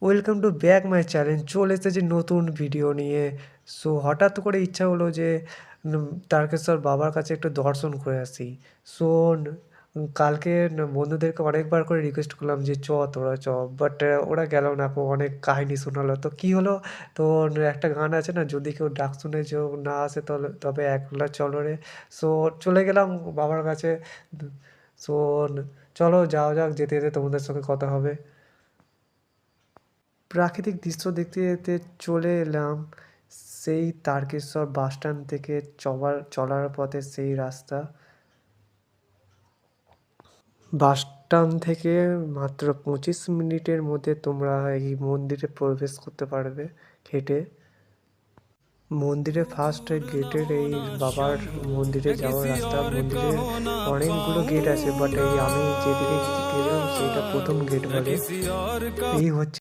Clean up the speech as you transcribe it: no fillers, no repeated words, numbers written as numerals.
Welcome to back my channel. চলে এসেছি নতুন ভিডিও নিয়ে। সো হঠাৎ করে ইচ্ছা হলো যে তারকেশ্বর বাবার কাছে একটু দর্শন করে আসি। সো কালকে বন্ধুদেরকে অনেকবার করে রিকোয়েস্ট করলাম যে তোরা চ। বাট ওরা গেল না, অনেক কাহিনী শোনালো। তো কী হলো, তো একটা গান আছে না, যদি কেউ ডাক শুনে না আসে তবে তবে একলা চলো রে। সো চলে গেলাম বাবার কাছে। সো চলো যাওয়া যাক, যেতে যেতে তোমাদের সঙ্গে কথা হবে। প্রাকৃতিক দৃশ্য দেখতে দেখতে চলে এলাম সেই তারকেশ্বর বাসস্ট্যান্ড থেকে চলার পথে সেই রাস্তা। বাসস্ট্যান্ড থেকে মাত্র 25 মিনিটের মধ্যে তোমরা এই মন্দিরে প্রবেশ করতে পারবে হেঁটে। মন্দিরে ফার্স্ট গেটের এই বাবার মন্দিরে যাওয়ার রাস্তা। মন্দিরের অনেকগুলো গেট আছে, বাট এই আমি যেদিকে গেলাম সেইটা প্রথম গেট বলে। এই হচ্ছে